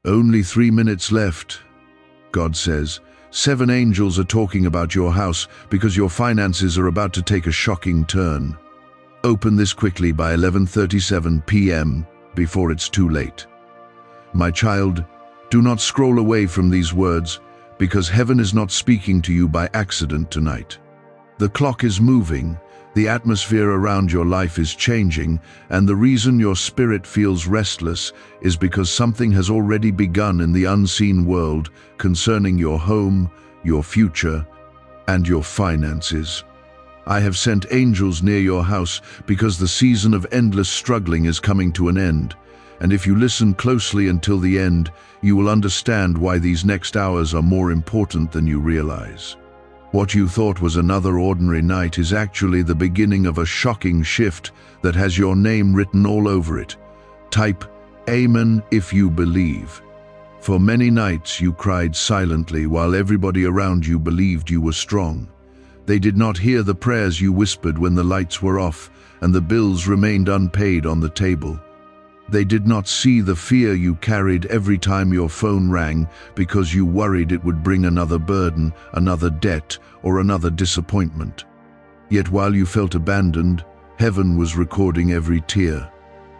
Only 3 minutes left, God says. 7 angels are talking about your house because your finances are about to take a shocking turn. Open this quickly by 11:37 p.m. before it's too late. My child, do not scroll away from these words because heaven is not speaking to you by accident tonight. The clock is moving, the atmosphere around your life is changing, and the reason your spirit feels restless is because something has already begun in the unseen world concerning your home, your future, and your finances. I have sent angels near your house because the season of endless struggling is coming to an end, and if you listen closely until the end, you will understand why these next hours are more important than you realize. What you thought was another ordinary night is actually the beginning of a shocking shift that has your name written all over it. Type Amen if you believe. For many nights you cried silently while everybody around you believed you were strong. They did not hear the prayers you whispered when the lights were off and the bills remained unpaid on the table. They did not see the fear you carried every time your phone rang because you worried it would bring another burden, another debt, or another disappointment. Yet while you felt abandoned, heaven was recording every tear.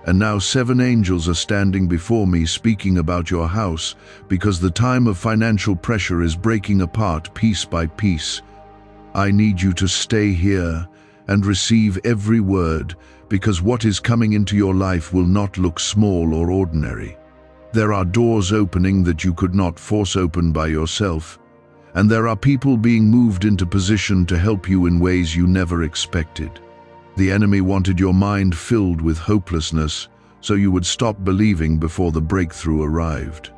And now 7 angels are standing before me speaking about your house because the time of financial pressure is breaking apart piece by piece. I need you to stay here and receive every word, because what is coming into your life will not look small or ordinary. There are doors opening that you could not force open by yourself, and there are people being moved into position to help you in ways you never expected. The enemy wanted your mind filled with hopelessness, so you would stop believing before the breakthrough arrived.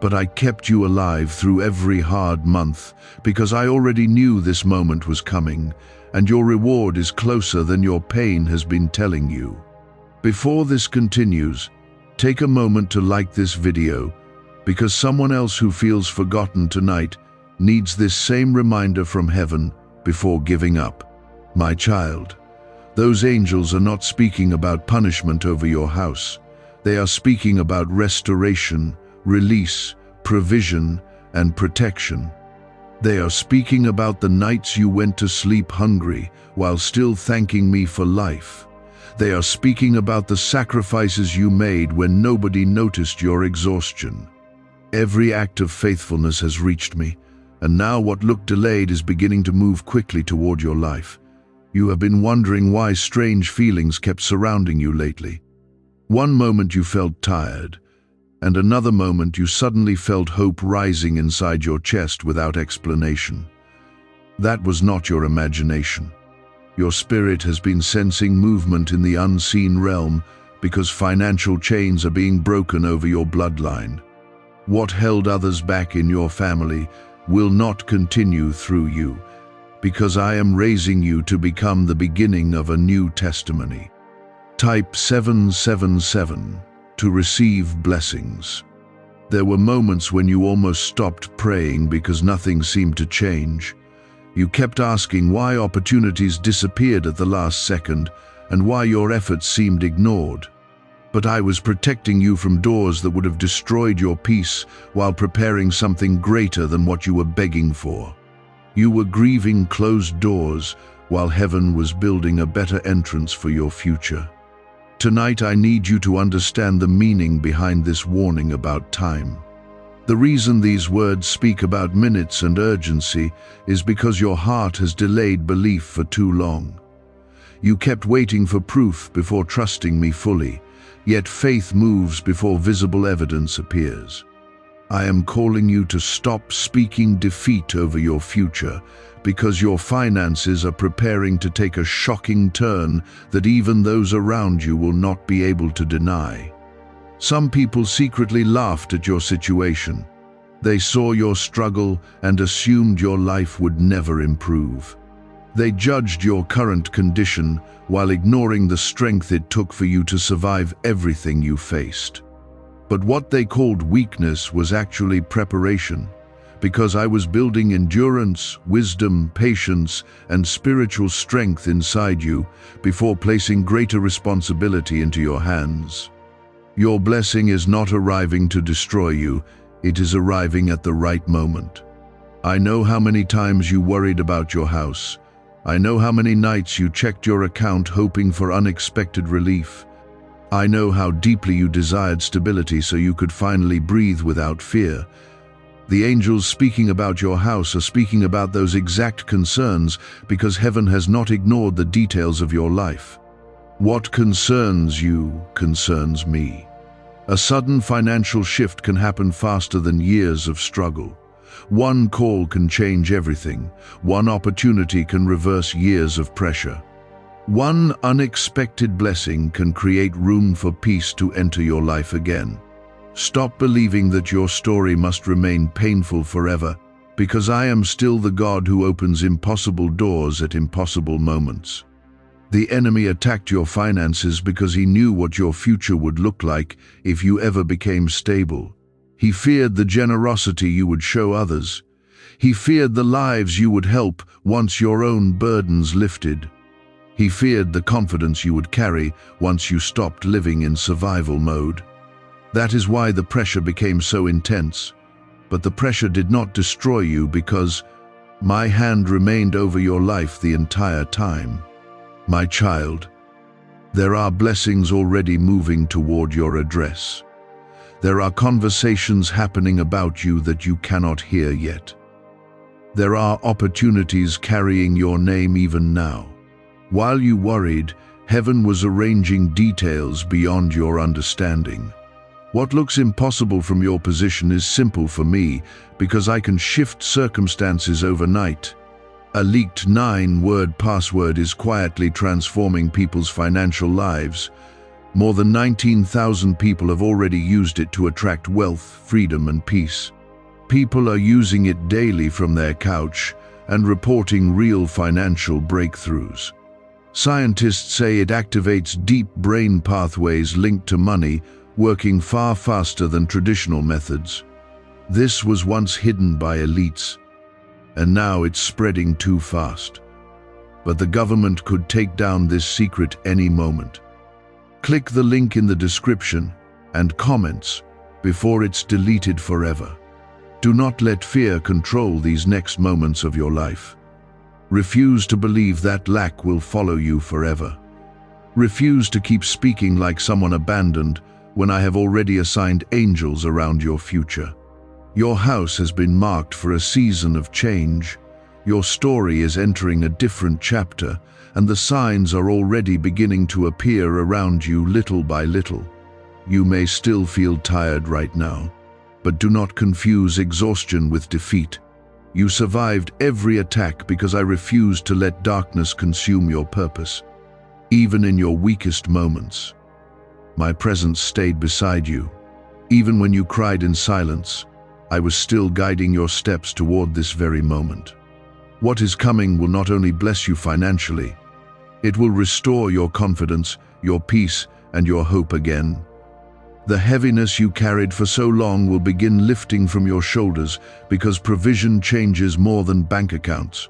But I kept you alive through every hard month because I already knew this moment was coming, and your reward is closer than your pain has been telling you. Before this continues, take a moment to like this video because someone else who feels forgotten tonight needs this same reminder from heaven before giving up. My child, those angels are not speaking about punishment over your house. They are speaking about restoration, release, provision, and protection. They are speaking about the nights you went to sleep hungry while still thanking me for life. They are speaking about the sacrifices you made when nobody noticed your exhaustion. Every act of faithfulness has reached me, and now what looked delayed is beginning to move quickly toward your life. You have been wondering why strange feelings kept surrounding you lately. One moment you felt tired, and another moment you suddenly felt hope rising inside your chest without explanation. That was not your imagination. Your spirit has been sensing movement in the unseen realm because financial chains are being broken over your bloodline. What held others back in your family will not continue through you, because I am raising you to become the beginning of a new testimony. Type 777 to receive blessings. There were moments when you almost stopped praying because nothing seemed to change. You kept asking why opportunities disappeared at the last second and why your efforts seemed ignored. But I was protecting you from doors that would have destroyed your peace while preparing something greater than what you were begging for. You were grieving closed doors while heaven was building a better entrance for your future. Tonight I need you to understand the meaning behind this warning about time. The reason these words speak about minutes and urgency is because your heart has delayed belief for too long. You kept waiting for proof before trusting me fully, yet faith moves before visible evidence appears. I am calling you to stop speaking defeat over your future because your finances are preparing to take a shocking turn that even those around you will not be able to deny. Some people secretly laughed at your situation. They saw your struggle and assumed your life would never improve. They judged your current condition while ignoring the strength it took for you to survive everything you faced. But what they called weakness was actually preparation, because I was building endurance, wisdom, patience, and spiritual strength inside you before placing greater responsibility into your hands. Your blessing is not arriving to destroy you, it is arriving at the right moment. I know how many times you worried about your house. I know how many nights you checked your account hoping for unexpected relief. I know how deeply you desired stability so you could finally breathe without fear. The angels speaking about your house are speaking about those exact concerns because heaven has not ignored the details of your life. What concerns you concerns me. A sudden financial shift can happen faster than years of struggle. One call can change everything. One opportunity can reverse years of pressure. One unexpected blessing can create room for peace to enter your life again. Stop believing that your story must remain painful forever, because I am still the God who opens impossible doors at impossible moments. The enemy attacked your finances because he knew what your future would look like if you ever became stable. He feared the generosity you would show others. He feared the lives you would help once your own burdens lifted. He feared the confidence you would carry once you stopped living in survival mode. That is why the pressure became so intense. But the pressure did not destroy you because my hand remained over your life the entire time. My child, there are blessings already moving toward your address. There are conversations happening about you that you cannot hear yet. There are opportunities carrying your name even now. While you worried, heaven was arranging details beyond your understanding. What looks impossible from your position is simple for me because I can shift circumstances overnight. A leaked 9-word password is quietly transforming people's financial lives. More than 19,000 people have already used it to attract wealth, freedom, and peace. People are using it daily from their couch and reporting real financial breakthroughs. Scientists say it activates deep brain pathways linked to money, working far faster than traditional methods. This was once hidden by elites, and now it's spreading too fast. But the government could take down this secret any moment. Click the link in the description and comments before it's deleted forever. Do not let fear control these next moments of your life. Refuse to believe that lack will follow you forever. Refuse to keep speaking like someone abandoned when I have already assigned angels around your future. Your house has been marked for a season of change. Your story is entering a different chapter, and the signs are already beginning to appear around you little by little. You may still feel tired right now, but do not confuse exhaustion with defeat. You survived every attack because I refused to let darkness consume your purpose. Even in your weakest moments, my presence stayed beside you. Even when you cried in silence, I was still guiding your steps toward this very moment. What is coming will not only bless you financially, it will restore your confidence, your peace, and your hope again. The heaviness you carried for so long will begin lifting from your shoulders because provision changes more than bank accounts.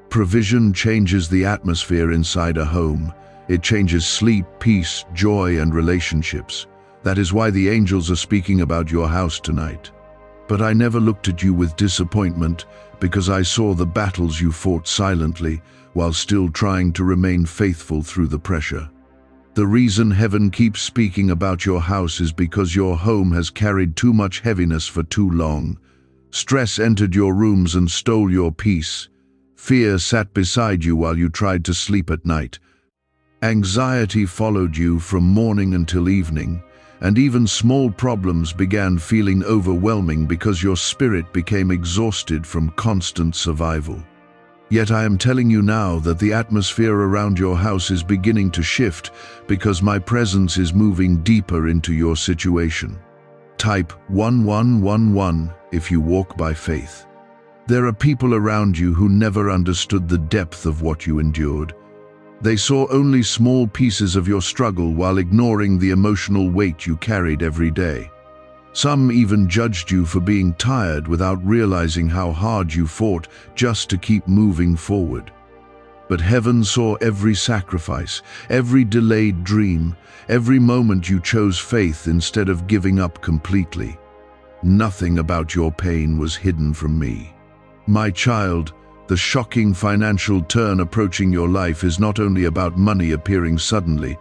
Provision changes the atmosphere inside a home. It changes sleep, peace, joy, and relationships. That is why the angels are speaking about your house tonight. But I never looked at you with disappointment because I saw the battles you fought silently while still trying to remain faithful through the pressure. The reason heaven keeps speaking about your house is because your home has carried too much heaviness for too long. Stress entered your rooms and stole your peace. Fear sat beside you while you tried to sleep at night. Anxiety followed you from morning until evening, and even small problems began feeling overwhelming because your spirit became exhausted from constant survival. Yet I am telling you now that the atmosphere around your house is beginning to shift because my presence is moving deeper into your situation. Type 1111 if you walk by faith. There are people around you who never understood the depth of what you endured. They saw only small pieces of your struggle while ignoring the emotional weight you carried every day. Some even judged you for being tired without realizing how hard you fought just to keep moving forward. But heaven saw every sacrifice, every delayed dream, every moment you chose faith instead of giving up completely. Nothing about your pain was hidden from me. My child, the shocking financial turn approaching your life is not only about money appearing suddenly,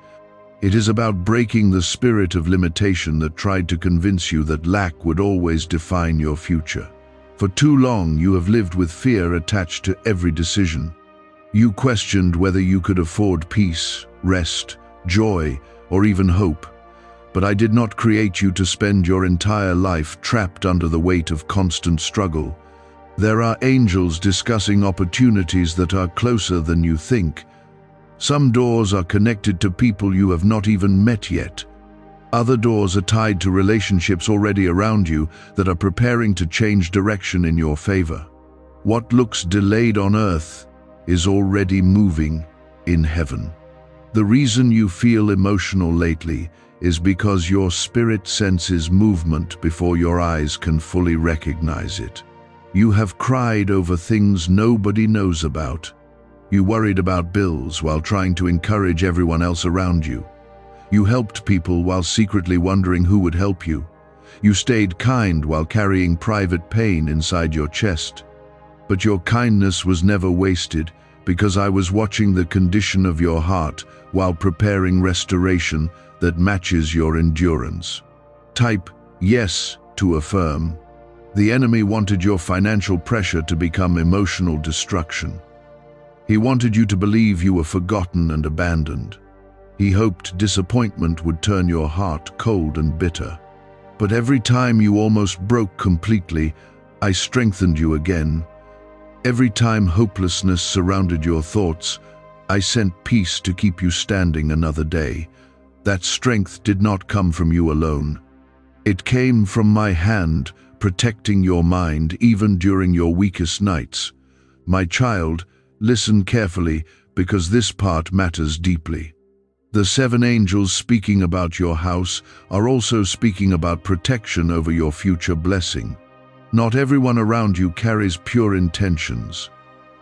it is about breaking the spirit of limitation that tried to convince you that lack would always define your future. For too long, you have lived with fear attached to every decision. You questioned whether you could afford peace, rest, joy, or even hope. But I did not create you to spend your entire life trapped under the weight of constant struggle. There are angels discussing opportunities that are closer than you think. Some doors are connected to people you have not even met yet. Other doors are tied to relationships already around you that are preparing to change direction in your favor. What looks delayed on earth is already moving in heaven. The reason you feel emotional lately is because your spirit senses movement before your eyes can fully recognize it. You have cried over things nobody knows about. You worried about bills while trying to encourage everyone else around you. You helped people while secretly wondering who would help you. You stayed kind while carrying private pain inside your chest. But your kindness was never wasted because I was watching the condition of your heart while preparing restoration that matches your endurance. Type yes to affirm. The enemy wanted your financial pressure to become emotional destruction. He wanted you to believe you were forgotten and abandoned. He hoped disappointment would turn your heart cold and bitter. But every time you almost broke completely, I strengthened you again. Every time hopelessness surrounded your thoughts, I sent peace to keep you standing another day. That strength did not come from you alone. It came from my hand, protecting your mind even during your weakest nights. My child, listen carefully because this part matters deeply. The 7 angels speaking about your house are also speaking about protection over your future blessing. Not everyone around you carries pure intentions.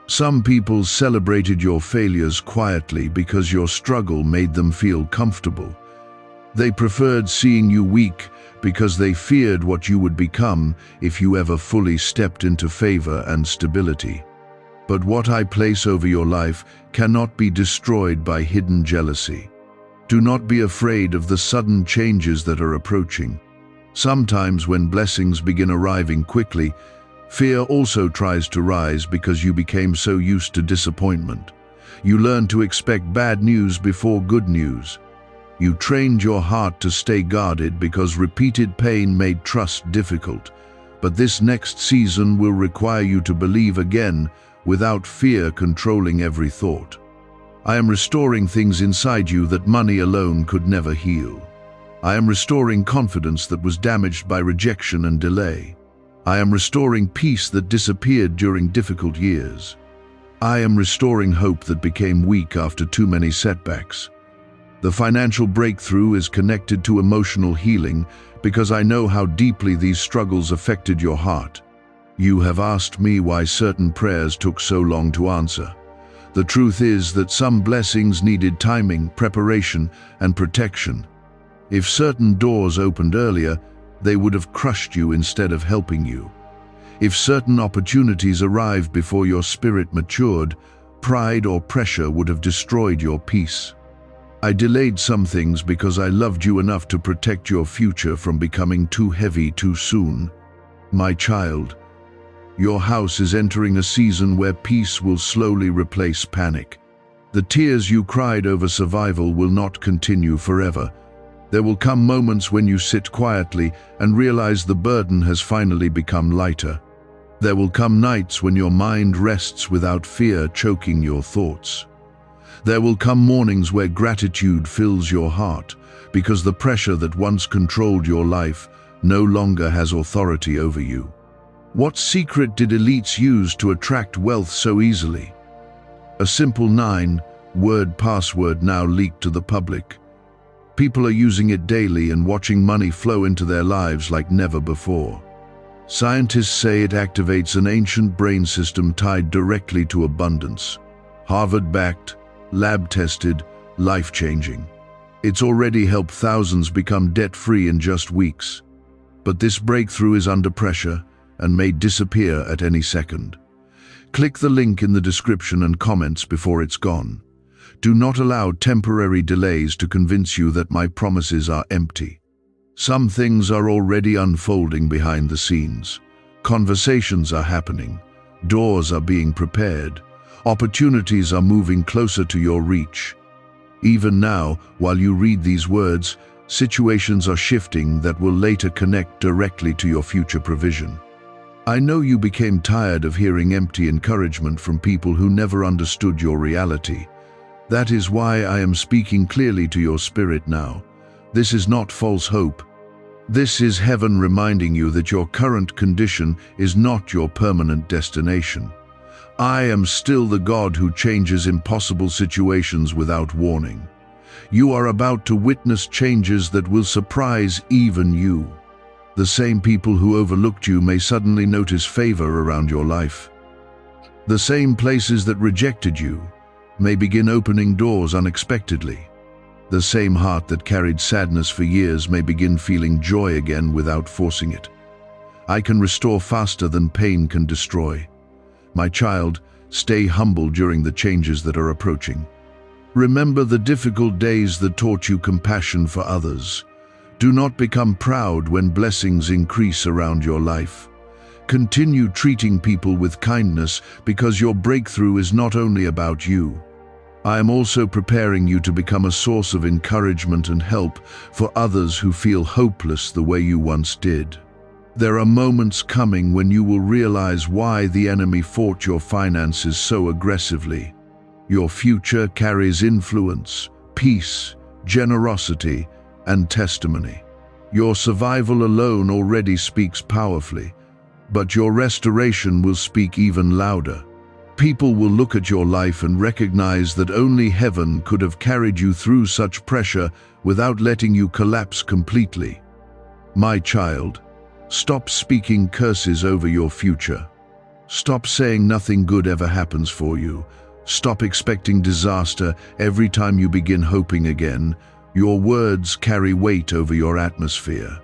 Some people celebrated your failures quietly because your struggle made them feel comfortable. They preferred seeing you weak because they feared what you would become if you ever fully stepped into favor and stability. But what I place over your life cannot be destroyed by hidden jealousy. Do not be afraid of the sudden changes that are approaching. Sometimes when blessings begin arriving quickly, fear also tries to rise because you became so used to disappointment. You learned to expect bad news before good news. You trained your heart to stay guarded because repeated pain made trust difficult. But this next season will require you to believe again without fear controlling every thought. I am restoring things inside you that money alone could never heal. I am restoring confidence that was damaged by rejection and delay. I am restoring peace that disappeared during difficult years. I am restoring hope that became weak after too many setbacks. The financial breakthrough is connected to emotional healing because I know how deeply these struggles affected your heart. You have asked me why certain prayers took so long to answer. The truth is that some blessings needed timing, preparation, and protection. If certain doors opened earlier, they would have crushed you instead of helping you. If certain opportunities arrived before your spirit matured, pride or pressure would have destroyed your peace. I delayed some things because I loved you enough to protect your future from becoming too heavy too soon. My child, your house is entering a season where peace will slowly replace panic. The tears you cried over survival will not continue forever. There will come moments when you sit quietly and realize the burden has finally become lighter. There will come nights when your mind rests without fear choking your thoughts. There will come mornings where gratitude fills your heart because the pressure that once controlled your life no longer has authority over you. What secret did elites use to attract wealth so easily? A simple 9-word password now leaked to the public. People are using it daily and watching money flow into their lives like never before. Scientists say it activates an ancient brain system tied directly to abundance. Harvard-backed, lab-tested, life-changing. It's already helped thousands become debt-free in just weeks. But this breakthrough is under pressure and may disappear at any second. Click the link in the description and comments before it's gone. Do not allow temporary delays to convince you that my promises are empty. Some things are already unfolding behind the scenes. Conversations are happening. Doors are being prepared. Opportunities are moving closer to your reach. Even now, while you read these words, situations are shifting that will later connect directly to your future provision. I know you became tired of hearing empty encouragement from people who never understood your reality. That is why I am speaking clearly to your spirit now. This is not false hope. This is heaven reminding you that your current condition is not your permanent destination. I am still the God who changes impossible situations without warning. You are about to witness changes that will surprise even you. The same people who overlooked you may suddenly notice favor around your life. The same places that rejected you may begin opening doors unexpectedly. The same heart that carried sadness for years may begin feeling joy again without forcing it. I can restore faster than pain can destroy. My child, stay humble during the changes that are approaching. Remember the difficult days that taught you compassion for others. Do not become proud when blessings increase around your life. Continue treating people with kindness because your breakthrough is not only about you. I am also preparing you to become a source of encouragement and help for others who feel hopeless the way you once did. There are moments coming when you will realize why the enemy fought your finances so aggressively. Your future carries influence, peace, generosity, and testimony. Your survival alone already speaks powerfully, but your restoration will speak even louder. People will look at your life and recognize that only heaven could have carried you through such pressure without letting you collapse completely. My child, stop speaking curses over your future. Stop saying nothing good ever happens for you. Stop expecting disaster every time you begin hoping again. Your words carry weight over your atmosphere.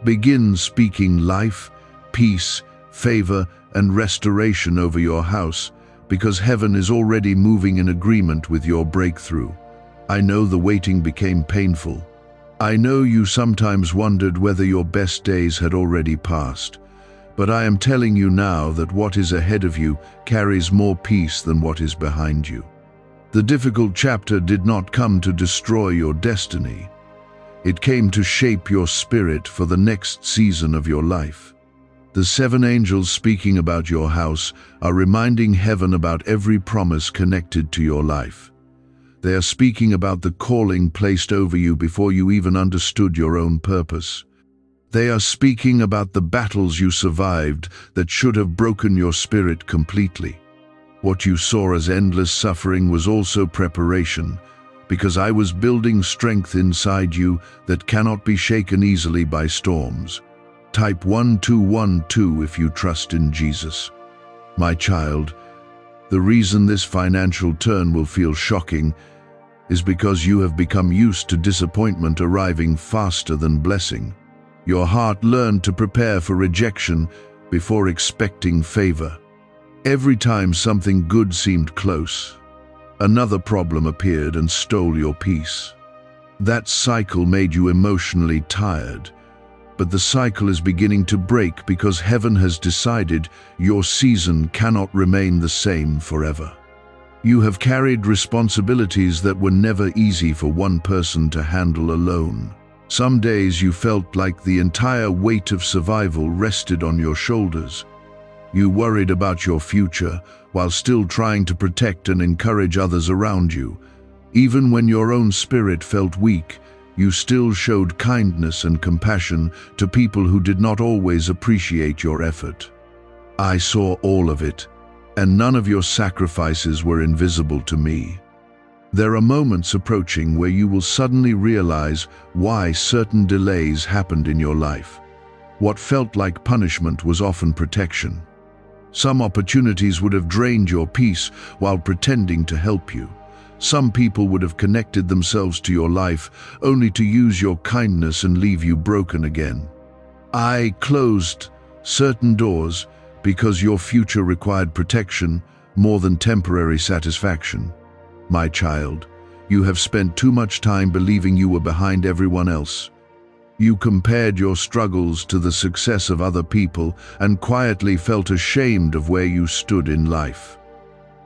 Begin speaking life, peace, favor, and restoration over your house, because heaven is already moving in agreement with your breakthrough. I know the waiting became painful. I know you sometimes wondered whether your best days had already passed, but I am telling you now that what is ahead of you carries more peace than what is behind you. The difficult chapter did not come to destroy your destiny. It came to shape your spirit for the next season of your life. The 7 angels speaking about your house are reminding heaven about every promise connected to your life. They are speaking about the calling placed over you before you even understood your own purpose. They are speaking about the battles you survived that should have broken your spirit completely. What you saw as endless suffering was also preparation, because I was building strength inside you that cannot be shaken easily by storms. Type 1212 if you trust in Jesus. My child, the reason this financial turn will feel shocking is because you have become used to disappointment arriving faster than blessing. Your heart learned to prepare for rejection before expecting favor. Every time something good seemed close, another problem appeared and stole your peace. That cycle made you emotionally tired, but the cycle is beginning to break because heaven has decided your season cannot remain the same forever. You have carried responsibilities that were never easy for one person to handle alone. Some days you felt like the entire weight of survival rested on your shoulders. You worried about your future while still trying to protect and encourage others around you. Even when your own spirit felt weak, you still showed kindness and compassion to people who did not always appreciate your effort. I saw all of it, and none of your sacrifices were invisible to me. There are moments approaching where you will suddenly realize why certain delays happened in your life. What felt like punishment was often protection. Some opportunities would have drained your peace while pretending to help you. Some people would have connected themselves to your life only to use your kindness and leave you broken again. I closed certain doors because your future required protection more than temporary satisfaction. My child, you have spent too much time believing you were behind everyone else. You compared your struggles to the success of other people and quietly felt ashamed of where you stood in life.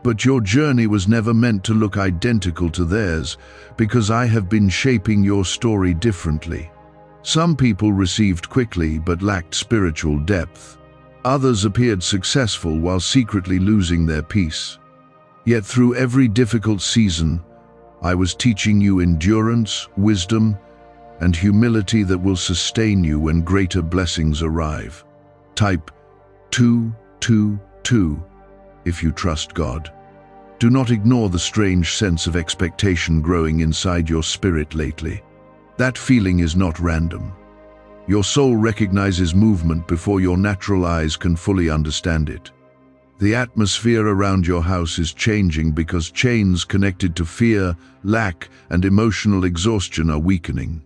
But your journey was never meant to look identical to theirs, because I have been shaping your story differently. Some people received quickly but lacked spiritual depth. Others appeared successful while secretly losing their peace. Yet through every difficult season, I was teaching you endurance, wisdom, and humility that will sustain you when greater blessings arrive. Type 222 if you trust God. Do not ignore the strange sense of expectation growing inside your spirit lately. That feeling is not random. Your soul recognizes movement before your natural eyes can fully understand it. The atmosphere around your house is changing because chains connected to fear, lack, and emotional exhaustion are weakening.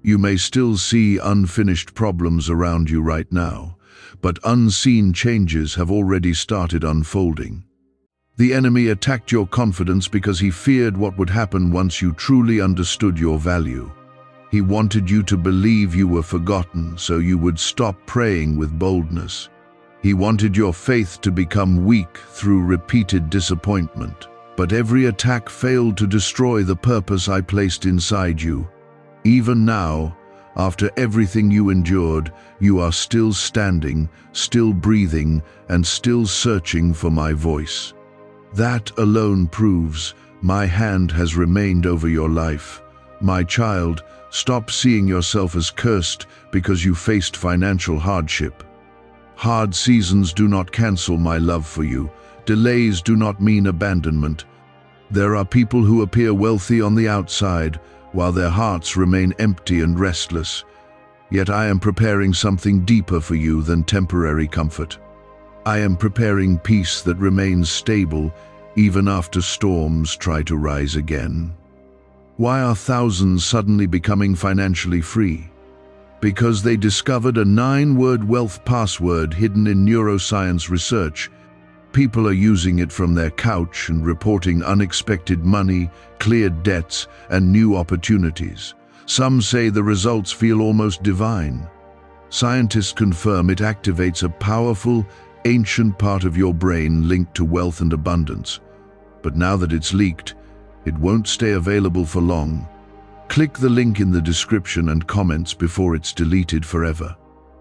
You may still see unfinished problems around you right now, but unseen changes have already started unfolding. The enemy attacked your confidence because he feared what would happen once you truly understood your value. He wanted you to believe you were forgotten so you would stop praying with boldness. He wanted your faith to become weak through repeated disappointment. But every attack failed to destroy the purpose I placed inside you. Even now, after everything you endured, you are still standing, still breathing, and still searching for my voice. That alone proves my hand has remained over your life. My child, stop seeing yourself as cursed because you faced financial hardship. Hard seasons do not cancel my love for you. Delays do not mean abandonment. There are people who appear wealthy on the outside, while their hearts remain empty and restless. Yet I am preparing something deeper for you than temporary comfort. I am preparing peace that remains stable even after storms try to rise again. Why are thousands suddenly becoming financially free? Because they discovered a 9-word wealth password hidden in neuroscience research. People are using it from their couch and reporting unexpected money, cleared debts, and new opportunities. Some say the results feel almost divine. Scientists confirm it activates a powerful, ancient part of your brain linked to wealth and abundance. But now that it's leaked, it won't stay available for long. Click the link in the description and comments before it's deleted forever.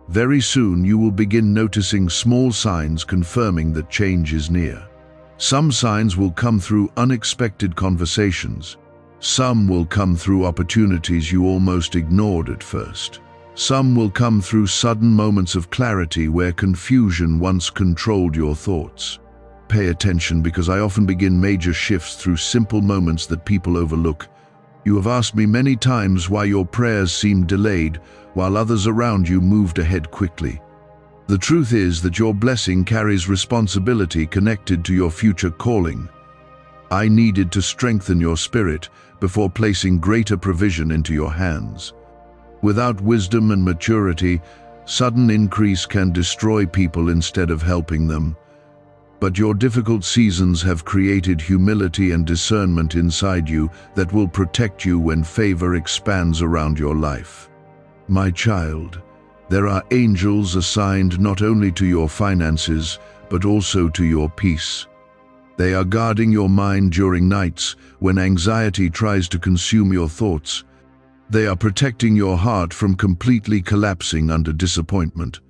Very soon you will begin noticing small signs confirming that change is near. Some signs will come through unexpected conversations. Some will come through opportunities you almost ignored at first. Some will come through sudden moments of clarity where confusion once controlled your thoughts. Pay attention, because I often begin major shifts through simple moments that people overlook. You have asked me many times why your prayers seemed delayed while others around you moved ahead quickly. The truth is that your blessing carries responsibility connected to your future calling. I needed to strengthen your spirit before placing greater provision into your hands. Without wisdom and maturity, sudden increase can destroy people instead of helping them. But your difficult seasons have created humility and discernment inside you that will protect you when favor expands around your life. My child, there are angels assigned not only to your finances, but also to your peace. They are guarding your mind during nights when anxiety tries to consume your thoughts. They are protecting your heart from completely collapsing under disappointment.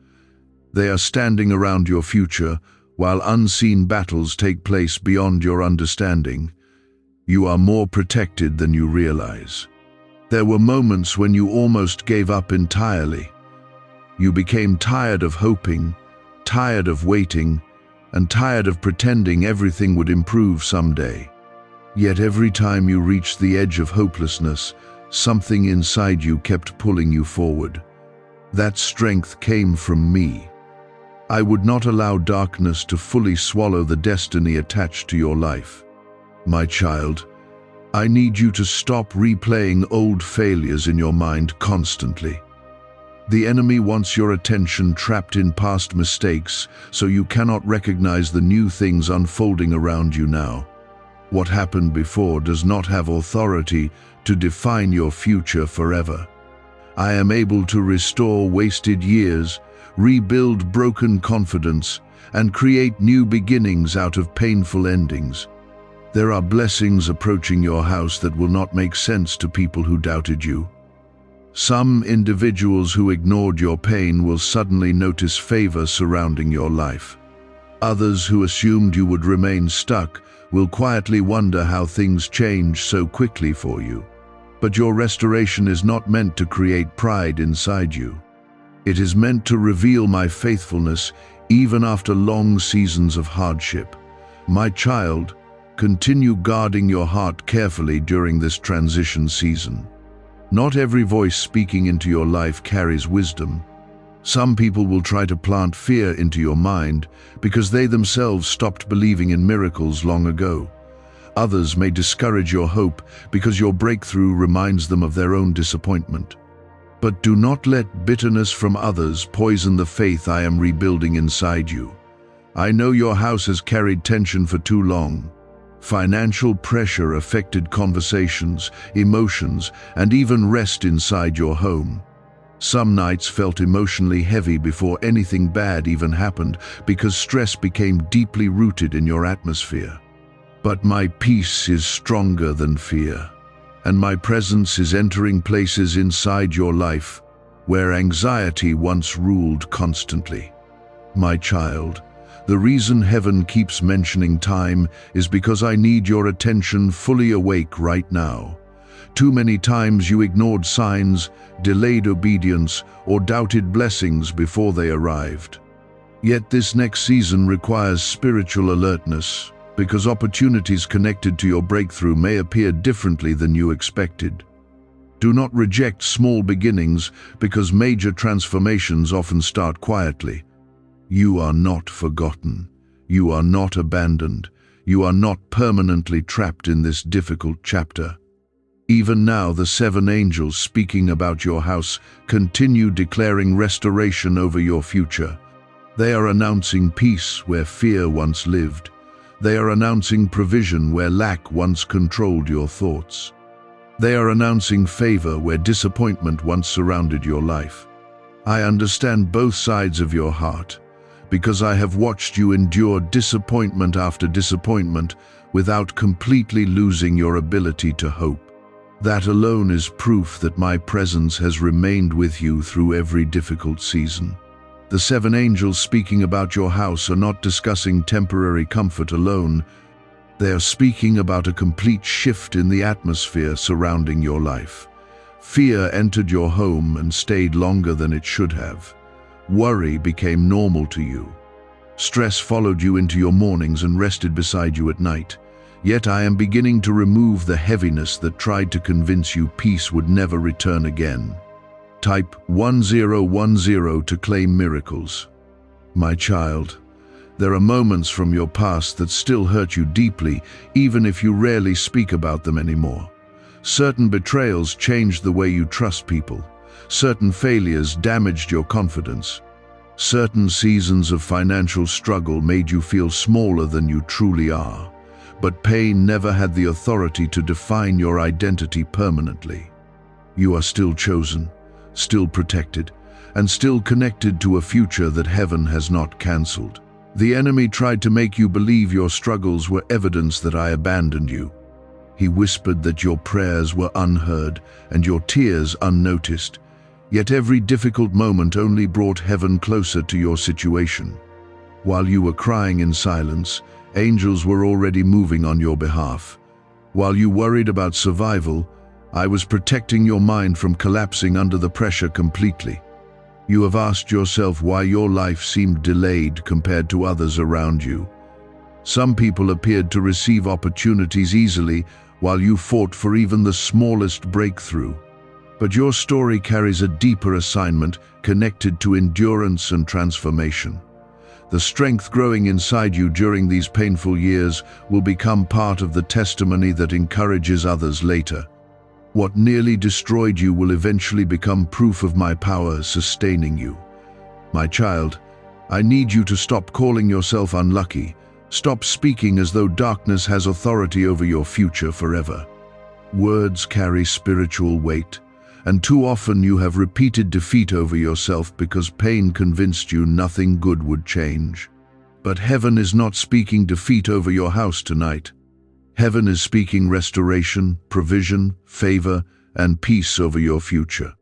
They are standing around your future while unseen battles take place beyond your understanding. You are more protected than you realize. There were moments when you almost gave up entirely. You became tired of hoping, tired of waiting, and tired of pretending everything would improve someday. Yet every time you reached the edge of hopelessness, something inside you kept pulling you forward. That strength came from me. I would not allow darkness to fully swallow the destiny attached to your life. My child, I need you to stop replaying old failures in your mind constantly. The enemy wants your attention trapped in past mistakes, so you cannot recognize the new things unfolding around you now. What happened before does not have authority to define your future forever. I am able to restore wasted years, rebuild broken confidence, and create new beginnings out of painful endings. There are blessings approaching your house that will not make sense to people who doubted you. Some individuals who ignored your pain will suddenly notice favor surrounding your life. Others who assumed you would remain stuck will quietly wonder how things change so quickly for you. But your restoration is not meant to create pride inside you. It is meant to reveal my faithfulness even after long seasons of hardship. My child, continue guarding your heart carefully during this transition season. Not every voice speaking into your life carries wisdom. Some people will try to plant fear into your mind because they themselves stopped believing in miracles long ago. Others may discourage your hope because your breakthrough reminds them of their own disappointment. But do not let bitterness from others poison the faith I am rebuilding inside you. I know your house has carried tension for too long. Financial pressure affected conversations, emotions, and even rest inside your home. Some nights felt emotionally heavy before anything bad even happened because stress became deeply rooted in your atmosphere. But my peace is stronger than fear, and my presence is entering places inside your life where anxiety once ruled constantly. My child, the reason heaven keeps mentioning time is because I need your attention fully awake right now. Too many times you ignored signs, delayed obedience, or doubted blessings before they arrived. Yet this next season requires spiritual alertness, because opportunities connected to your breakthrough may appear differently than you expected. Do not reject small beginnings, because major transformations often start quietly. You are not forgotten. You are not abandoned. You are not permanently trapped in this difficult chapter. Even now, the 7 angels speaking about your house continue declaring restoration over your future. They are announcing peace where fear once lived. They are announcing provision where lack once controlled your thoughts. They are announcing favor where disappointment once surrounded your life. I understand both sides of your heart, because I have watched you endure disappointment after disappointment without completely losing your ability to hope. That alone is proof that my presence has remained with you through every difficult season. The 7 angels speaking about your house are not discussing temporary comfort alone. They are speaking about a complete shift in the atmosphere surrounding your life. Fear entered your home and stayed longer than it should have. Worry became normal to you. Stress followed you into your mornings and rested beside you at night. Yet I am beginning to remove the heaviness that tried to convince you peace would never return again. Type 1010 to claim miracles. My child, there are moments from your past that still hurt you deeply, even if you rarely speak about them anymore. Certain betrayals changed the way you trust people. Certain failures damaged your confidence. Certain seasons of financial struggle made you feel smaller than you truly are. But pain never had the authority to define your identity permanently. You are still chosen, still protected, and still connected to a future that heaven has not cancelled. The enemy tried to make you believe your struggles were evidence that I abandoned you. He whispered that your prayers were unheard and your tears unnoticed. Yet every difficult moment only brought heaven closer to your situation. While you were crying in silence, angels were already moving on your behalf. While you worried about survival, I was protecting your mind from collapsing under the pressure completely. You have asked yourself why your life seemed delayed compared to others around you. Some people appeared to receive opportunities easily, while you fought for even the smallest breakthrough. But your story carries a deeper assignment connected to endurance and transformation. The strength growing inside you during these painful years will become part of the testimony that encourages others later. What nearly destroyed you will eventually become proof of my power sustaining you. My child, I need you to stop calling yourself unlucky. Stop speaking as though darkness has authority over your future forever. Words carry spiritual weight, and too often you have repeated defeat over yourself because pain convinced you nothing good would change. But heaven is not speaking defeat over your house tonight. Heaven is speaking restoration, provision, favor, and peace over your future.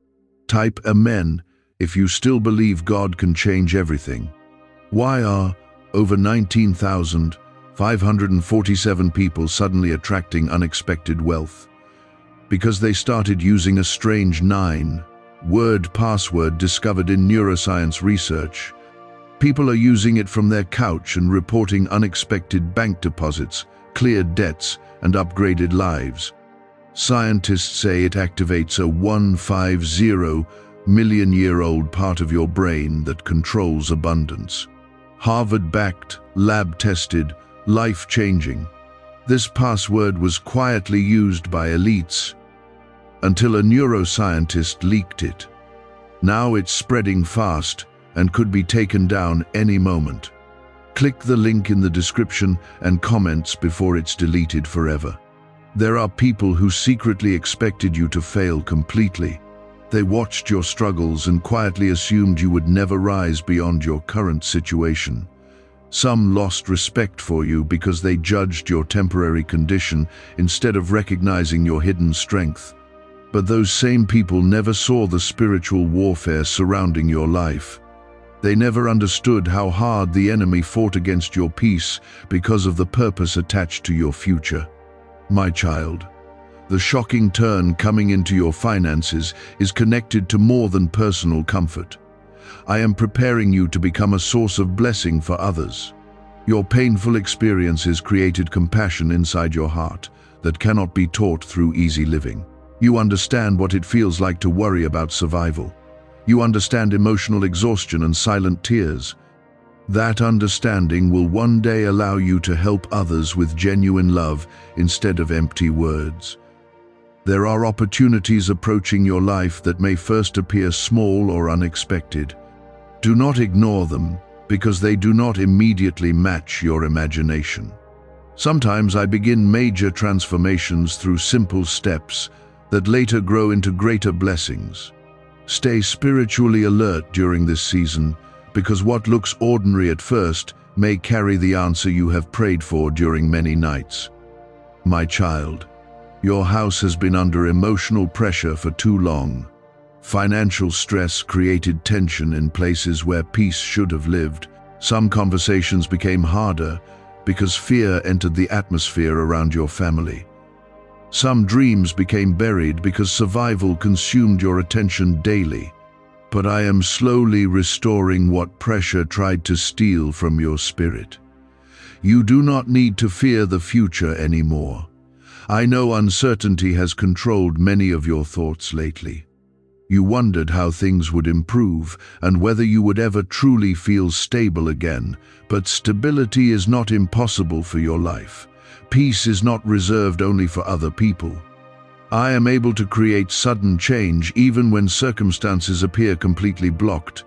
Type Amen if you still believe God can change everything. Why are over 19,547 people suddenly attracting unexpected wealth? Because they started using a strange 9-word password discovered in neuroscience research. People are using it from their couch and reporting unexpected bank deposits, cleared debts, and upgraded lives. Scientists say it activates a 150-million-year-old part of your brain that controls abundance. Harvard-backed, lab-tested, life-changing. This password was quietly used by elites until a neuroscientist leaked it. Now it's spreading fast and could be taken down any moment. Click the link in the description and comments before it's deleted forever. There are people who secretly expected you to fail completely. They watched your struggles and quietly assumed you would never rise beyond your current situation. Some lost respect for you because they judged your temporary condition instead of recognizing your hidden strength. But those same people never saw the spiritual warfare surrounding your life. They never understood how hard the enemy fought against your peace because of the purpose attached to your future. My child, the shocking turn coming into your finances is connected to more than personal comfort. I am preparing you to become a source of blessing for others. Your painful experiences created compassion inside your heart that cannot be taught through easy living. You understand what it feels like to worry about survival. You understand emotional exhaustion and silent tears. That understanding will one day allow you to help others with genuine love instead of empty words. There are opportunities approaching your life that may first appear small or unexpected. Do not ignore them because they do not immediately match your imagination. Sometimes I begin major transformations through simple steps that later grow into greater blessings. Stay spiritually alert during this season because what looks ordinary at first may carry the answer you have prayed for during many nights. My child, your house has been under emotional pressure for too long. Financial stress created tension in places where peace should have lived. Some conversations became harder because fear entered the atmosphere around your family. Some dreams became buried because survival consumed your attention daily. But I am slowly restoring what pressure tried to steal from your spirit. You do not need to fear the future anymore. I know uncertainty has controlled many of your thoughts lately. You wondered how things would improve and whether you would ever truly feel stable again, but stability is not impossible for your life. Peace is not reserved only for other people. I am able to create sudden change even when circumstances appear completely blocked.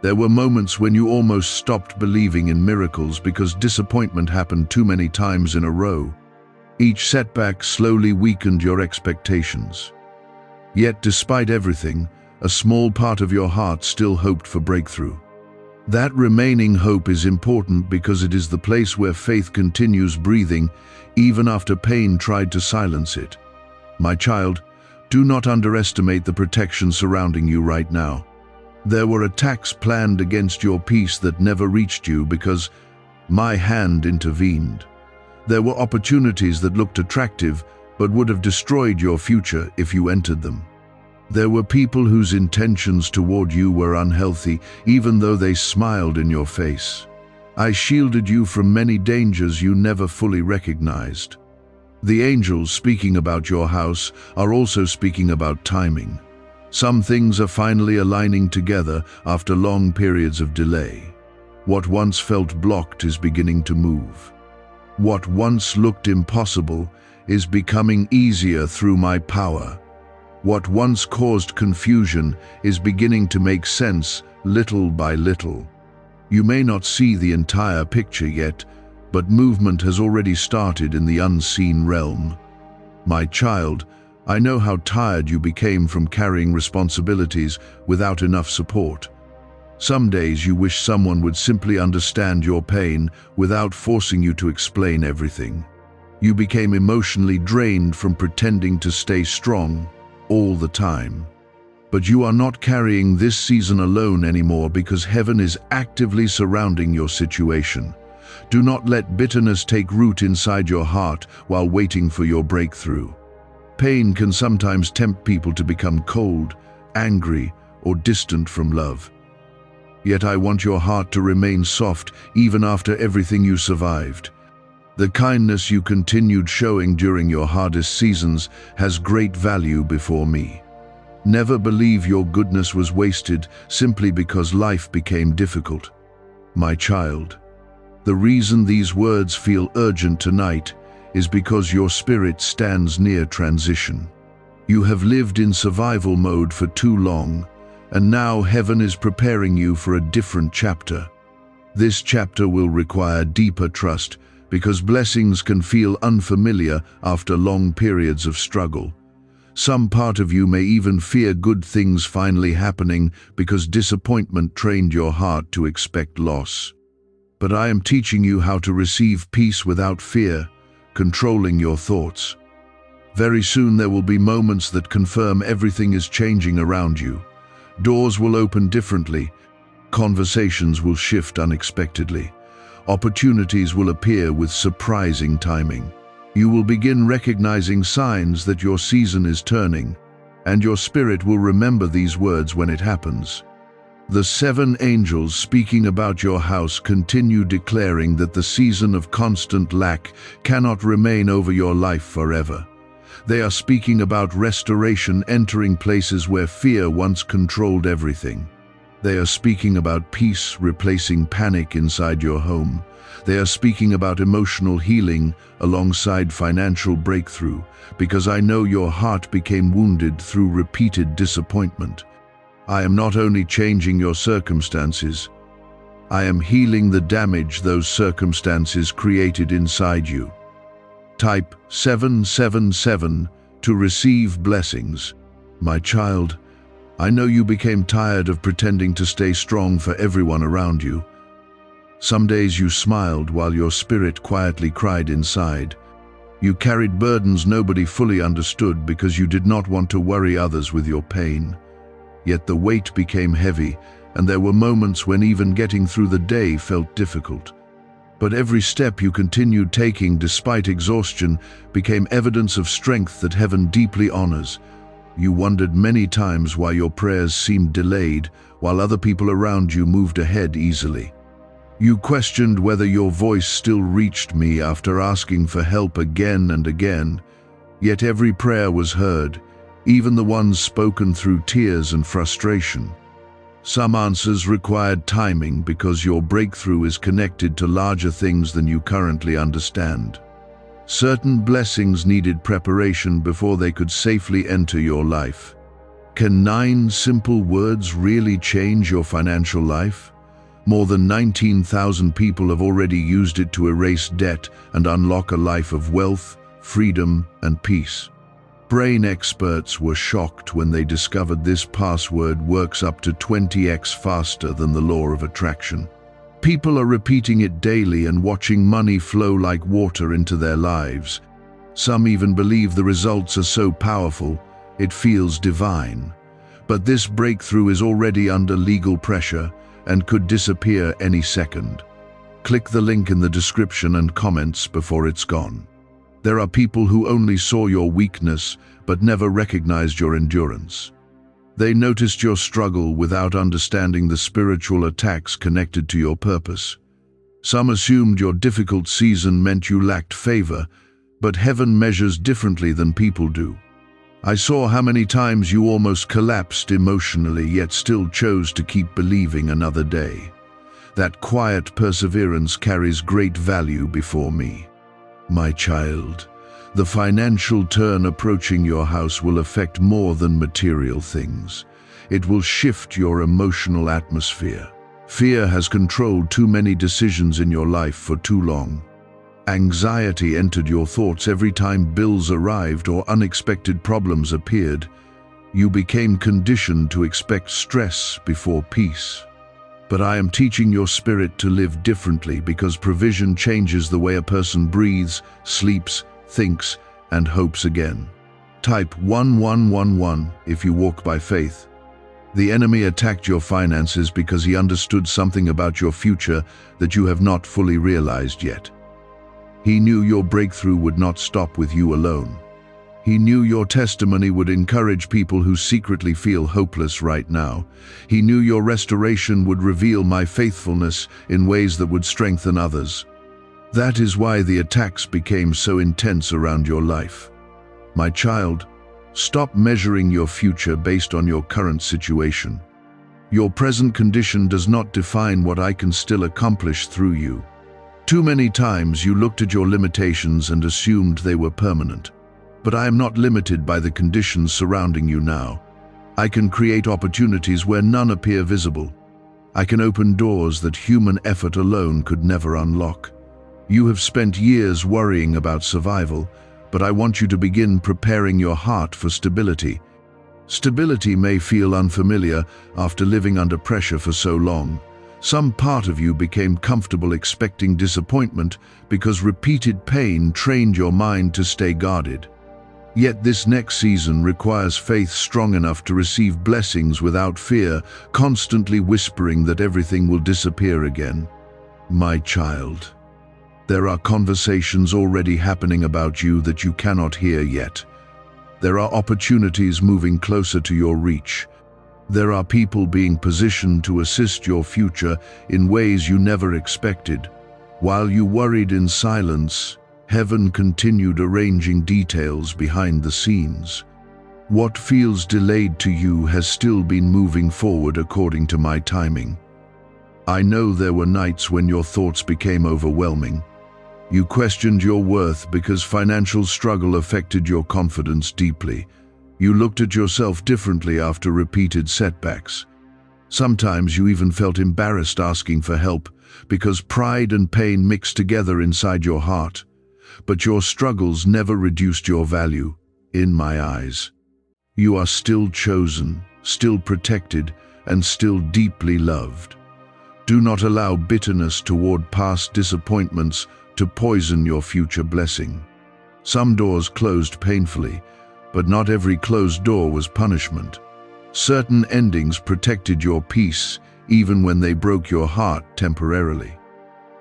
There were moments when you almost stopped believing in miracles because disappointment happened too many times in a row. Each setback slowly weakened your expectations. Yet despite everything, a small part of your heart still hoped for breakthrough. That remaining hope is important because it is the place where faith continues breathing even after pain tried to silence it. My child, do not underestimate the protection surrounding you right now. There were attacks planned against your peace that never reached you because my hand intervened. There were opportunities that looked attractive but would have destroyed your future if you entered them. There were people whose intentions toward you were unhealthy, even though they smiled in your face. I shielded you from many dangers you never fully recognized. The angels speaking about your house are also speaking about timing. Some things are finally aligning together after long periods of delay. What once felt blocked is beginning to move. What once looked impossible is becoming easier through my power. What once caused confusion is beginning to make sense little by little. You may not see the entire picture yet, but movement has already started in the unseen realm. My child, I know how tired you became from carrying responsibilities without enough support. Some days you wish someone would simply understand your pain without forcing you to explain everything. You became emotionally drained from pretending to stay strong all the time. But you are not carrying this season alone anymore because heaven is actively surrounding your situation. Do not let bitterness take root inside your heart while waiting for your breakthrough. Pain can sometimes tempt people to become cold, angry, or distant from love. Yet I want your heart to remain soft even after everything you survived. The kindness you continued showing during your hardest seasons has great value before me. Never believe your goodness was wasted simply because life became difficult. My child, the reason these words feel urgent tonight is because your spirit stands near transition. You have lived in survival mode for too long, and now heaven is preparing you for a different chapter. This chapter will require deeper trust because blessings can feel unfamiliar after long periods of struggle. Some part of you may even fear good things finally happening because disappointment trained your heart to expect loss. But I am teaching you how to receive peace without fear, controlling your thoughts. Very soon there will be moments that confirm everything is changing around you. Doors will open differently, conversations will shift unexpectedly, opportunities will appear with surprising timing. You will begin recognizing signs that your season is turning, and your spirit will remember these words when it happens. The 7 angels speaking about your house continue declaring that the season of constant lack cannot remain over your life forever. They are speaking about restoration entering places where fear once controlled everything. They are speaking about peace replacing panic inside your home. They are speaking about emotional healing alongside financial breakthrough, because I know your heart became wounded through repeated disappointment. I am not only changing your circumstances, I am healing the damage those circumstances created inside you. Type 777 to receive blessings. My child, I know you became tired of pretending to stay strong for everyone around you. Some days you smiled while your spirit quietly cried inside. You carried burdens nobody fully understood because you did not want to worry others with your pain. Yet the weight became heavy, and there were moments when even getting through the day felt difficult. But every step you continued taking despite exhaustion became evidence of strength that heaven deeply honors. You wondered many times why your prayers seemed delayed while other people around you moved ahead easily. You questioned whether your voice still reached me after asking for help again and again. Yet every prayer was heard, even the ones spoken through tears and frustration. Some answers required timing because your breakthrough is connected to larger things than you currently understand. Certain blessings needed preparation before they could safely enter your life. Can 9 simple words really change your financial life? More than 19,000 people have already used it to erase debt and unlock a life of wealth, freedom, and peace. Brain experts were shocked when they discovered this password works up to 20x faster than the law of attraction. People are repeating it daily and watching money flow like water into their lives. Some even believe the results are so powerful, it feels divine. But this breakthrough is already under legal pressure and could disappear any second. Click the link in the description and comments before it's gone. There are people who only saw your weakness but never recognized your endurance. They noticed your struggle without understanding the spiritual attacks connected to your purpose. Some assumed your difficult season meant you lacked favor, but heaven measures differently than people do. I saw how many times you almost collapsed emotionally, yet still chose to keep believing another day. That quiet perseverance carries great value before me. My child, the financial turn approaching your house will affect more than material things. It will shift your emotional atmosphere. Fear has controlled too many decisions in your life for too long. Anxiety entered your thoughts every time bills arrived or unexpected problems appeared. You became conditioned to expect stress before peace. But I am teaching your spirit to live differently because provision changes the way a person breathes, sleeps, thinks, and hopes again. Type 1111 if you walk by faith. The enemy attacked your finances because he understood something about your future that you have not fully realized yet. He knew your breakthrough would not stop with you alone. He knew your testimony would encourage people who secretly feel hopeless right now. He knew your restoration would reveal my faithfulness in ways that would strengthen others. That is why the attacks became so intense around your life. My child, stop measuring your future based on your current situation. Your present condition does not define what I can still accomplish through you. Too many times you looked at your limitations and assumed they were permanent. But I am not limited by the conditions surrounding you now. I can create opportunities where none appear visible. I can open doors that human effort alone could never unlock. You have spent years worrying about survival, but I want you to begin preparing your heart for stability. Stability may feel unfamiliar after living under pressure for so long. Some part of you became comfortable expecting disappointment because repeated pain trained your mind to stay guarded. Yet this next season requires faith strong enough to receive blessings without fear, constantly whispering that everything will disappear again. My child, there are conversations already happening about you that you cannot hear yet. There are opportunities moving closer to your reach. There are people being positioned to assist your future in ways you never expected. While you worried in silence, heaven continued arranging details behind the scenes. What feels delayed to you has still been moving forward according to my timing. I know there were nights when your thoughts became overwhelming. You questioned your worth because financial struggle affected your confidence deeply. You looked at yourself differently after repeated setbacks. Sometimes you even felt embarrassed asking for help because pride and pain mixed together inside your heart. But your struggles never reduced your value, in my eyes. You are still chosen, still protected, and still deeply loved. Do not allow bitterness toward past disappointments to poison your future blessing. Some doors closed painfully, but not every closed door was punishment. Certain endings protected your peace, even when they broke your heart temporarily.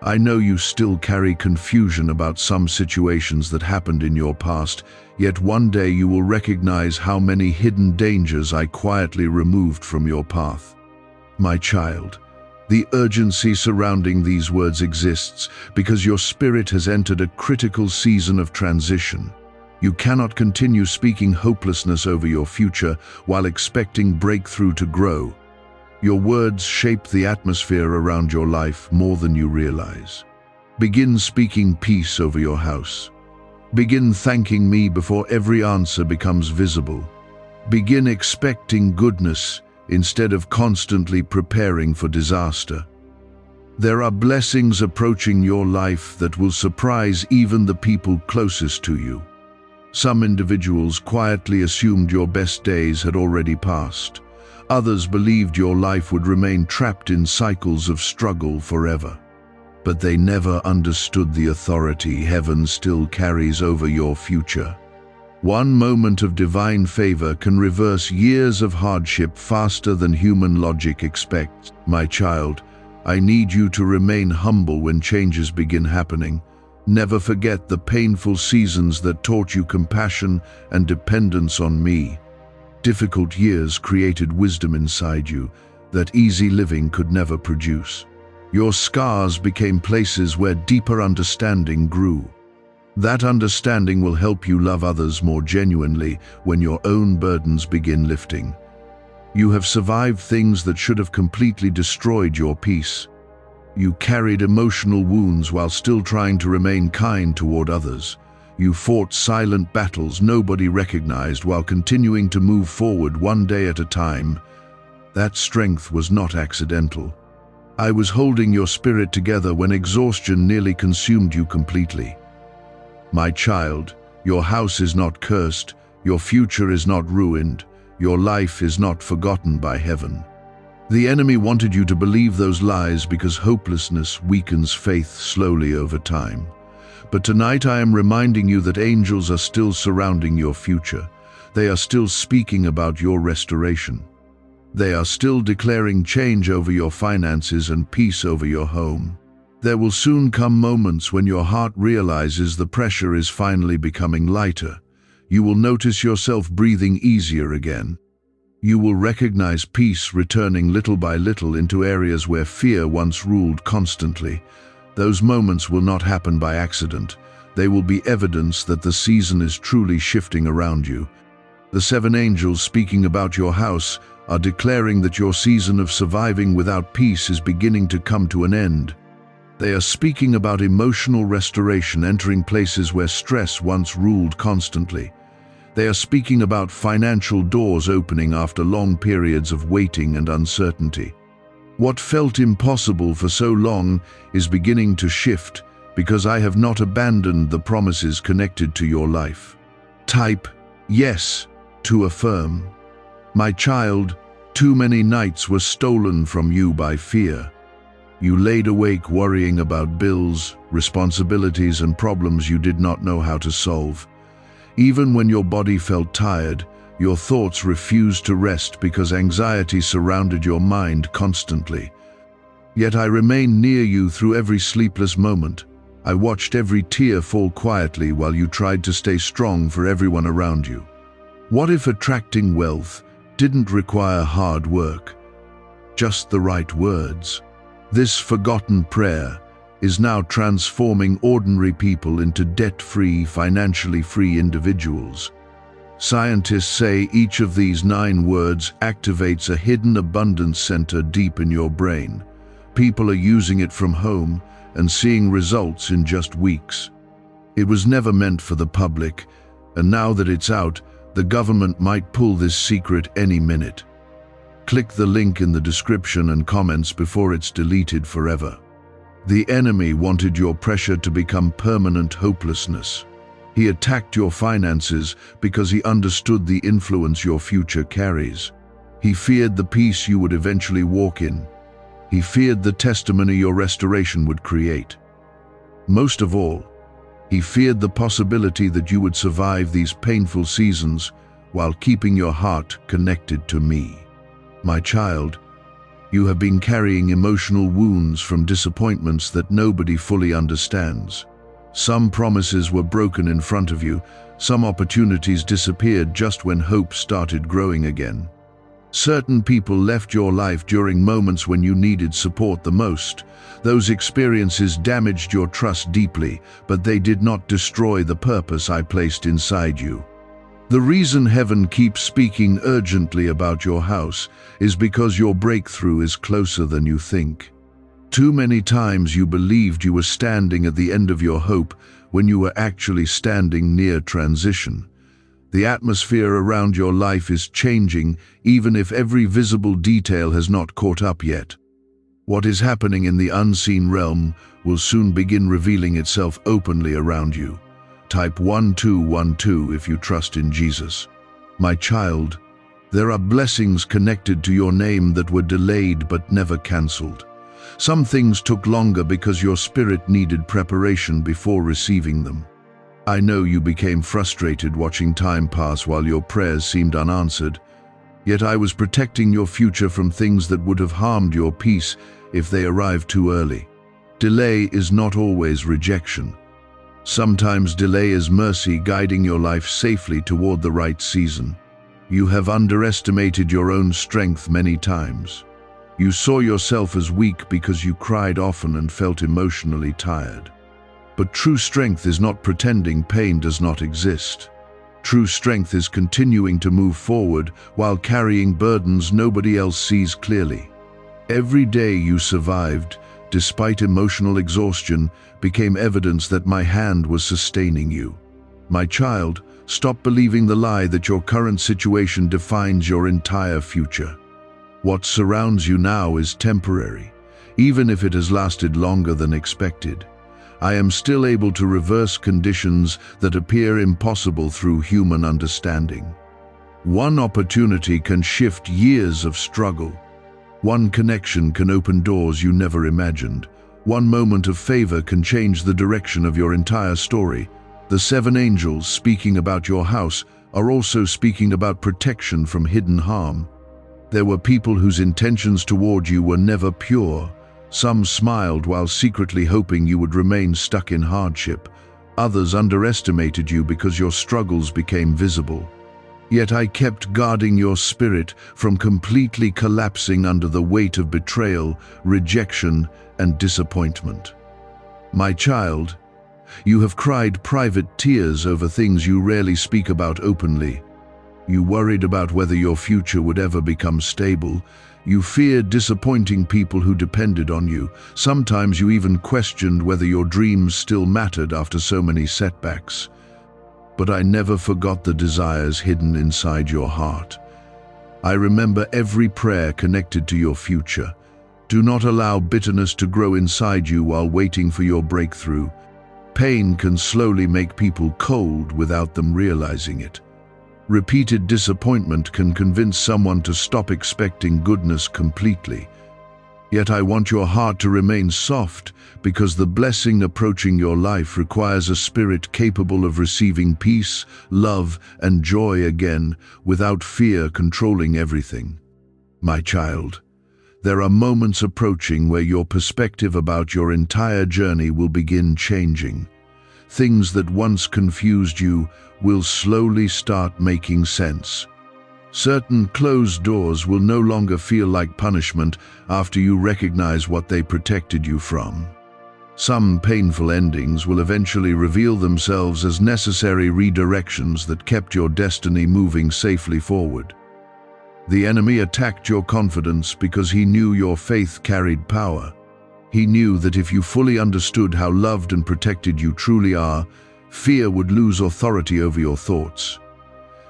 I know you still carry confusion about some situations that happened in your past, yet one day you will recognize how many hidden dangers I quietly removed from your path. My child, the urgency surrounding these words exists because your spirit has entered a critical season of transition. You cannot continue speaking hopelessness over your future while expecting breakthrough to grow. Your words shape the atmosphere around your life more than you realize. Begin speaking peace over your house. Begin thanking me before every answer becomes visible. Begin expecting goodness instead of constantly preparing for disaster. There are blessings approaching your life that will surprise even the people closest to you. Some individuals quietly assumed your best days had already passed. Others believed your life would remain trapped in cycles of struggle forever. But they never understood the authority heaven still carries over your future. One moment of divine favor can reverse years of hardship faster than human logic expects. My child, I need you to remain humble when changes begin happening. Never forget the painful seasons that taught you compassion and dependence on me. Difficult years created wisdom inside you that easy living could never produce. Your scars became places where deeper understanding grew. That understanding will help you love others more genuinely when your own burdens begin lifting. You have survived things that should have completely destroyed your peace. You carried emotional wounds while still trying to remain kind toward others. You fought silent battles nobody recognized while continuing to move forward one day at a time. That strength was not accidental. I was holding your spirit together when exhaustion nearly consumed you completely. My child, your house is not cursed, your future is not ruined, your life is not forgotten by heaven. The enemy wanted you to believe those lies because hopelessness weakens faith slowly over time. But tonight I am reminding you that angels are still surrounding your future. They are still speaking about your restoration. They are still declaring change over your finances and peace over your home. There will soon come moments when your heart realizes the pressure is finally becoming lighter. You will notice yourself breathing easier again. You will recognize peace returning little by little into areas where fear once ruled constantly. Those moments will not happen by accident. They will be evidence that the season is truly shifting around you. The 7 angels speaking about your house are declaring that your season of surviving without peace is beginning to come to an end. They are speaking about emotional restoration entering places where stress once ruled constantly. They are speaking about financial doors opening after long periods of waiting and uncertainty. What felt impossible for so long is beginning to shift because I have not abandoned the promises connected to your life. Type yes to affirm. My child, too many nights were stolen from you by fear. You laid awake worrying about bills, responsibilities, and problems you did not know how to solve. Even when your body felt tired, your thoughts refused to rest because anxiety surrounded your mind constantly. Yet I remained near you through every sleepless moment. I watched every tear fall quietly while you tried to stay strong for everyone around you. What if attracting wealth didn't require hard work, just the right words? This forgotten prayer is now transforming ordinary people into debt-free, financially free individuals. Scientists say each of these 9 words activates a hidden abundance center deep in your brain. People are using it from home and seeing results in just weeks. It was never meant for the public, and now that it's out, the government might pull this secret any minute. Click the link in the description and comments before it's deleted forever. The enemy wanted your pressure to become permanent hopelessness. He attacked your finances because he understood the influence your future carries. He feared the peace you would eventually walk in. He feared the testimony your restoration would create. Most of all, he feared the possibility that you would survive these painful seasons while keeping your heart connected to me. My child, you have been carrying emotional wounds from disappointments that nobody fully understands. Some promises were broken in front of you, some opportunities disappeared just when hope started growing again. Certain people left your life during moments when you needed support the most. Those experiences damaged your trust deeply, but they did not destroy the purpose I placed inside you. The reason heaven keeps speaking urgently about your house is because your breakthrough is closer than you think. Too many times you believed you were standing at the end of your hope when you were actually standing near transition. The atmosphere around your life is changing, even if every visible detail has not caught up yet. What is happening in the unseen realm will soon begin revealing itself openly around you. Type 1212 if you trust in Jesus. My child, there are blessings connected to your name that were delayed but never cancelled. Some things took longer because your spirit needed preparation before receiving them. I know you became frustrated watching time pass while your prayers seemed unanswered, yet I was protecting your future from things that would have harmed your peace if they arrived too early. Delay is not always rejection. Sometimes delay is mercy guiding your life safely toward the right season. You have underestimated your own strength many times. You saw yourself as weak because you cried often and felt emotionally tired. But true strength is not pretending pain does not exist. True strength is continuing to move forward while carrying burdens nobody else sees clearly. Every day you survived despite emotional exhaustion, became evidence that my hand was sustaining you. My child, stop believing the lie that your current situation defines your entire future. What surrounds you now is temporary, even if it has lasted longer than expected. I am still able to reverse conditions that appear impossible through human understanding. One opportunity can shift years of struggle. One connection can open doors you never imagined. One moment of favor can change the direction of your entire story. The 7 angels speaking about your house are also speaking about protection from hidden harm. There were people whose intentions toward you were never pure. Some smiled while secretly hoping you would remain stuck in hardship. Others underestimated you because your struggles became visible. Yet I kept guarding your spirit from completely collapsing under the weight of betrayal, rejection, and disappointment. My child, you have cried private tears over things you rarely speak about openly. You worried about whether your future would ever become stable. You feared disappointing people who depended on you. Sometimes you even questioned whether your dreams still mattered after so many setbacks. But I never forgot the desires hidden inside your heart. I remember every prayer connected to your future. Do not allow bitterness to grow inside you while waiting for your breakthrough. Pain can slowly make people cold without them realizing it. Repeated disappointment can convince someone to stop expecting goodness completely. Yet I want your heart to remain soft, because the blessing approaching your life requires a spirit capable of receiving peace, love, and joy again, without fear controlling everything. My child, there are moments approaching where your perspective about your entire journey will begin changing. Things that once confused you will slowly start making sense. Certain closed doors will no longer feel like punishment after you recognize what they protected you from. Some painful endings will eventually reveal themselves as necessary redirections that kept your destiny moving safely forward. The enemy attacked your confidence because he knew your faith carried power. He knew that if you fully understood how loved and protected you truly are, fear would lose authority over your thoughts.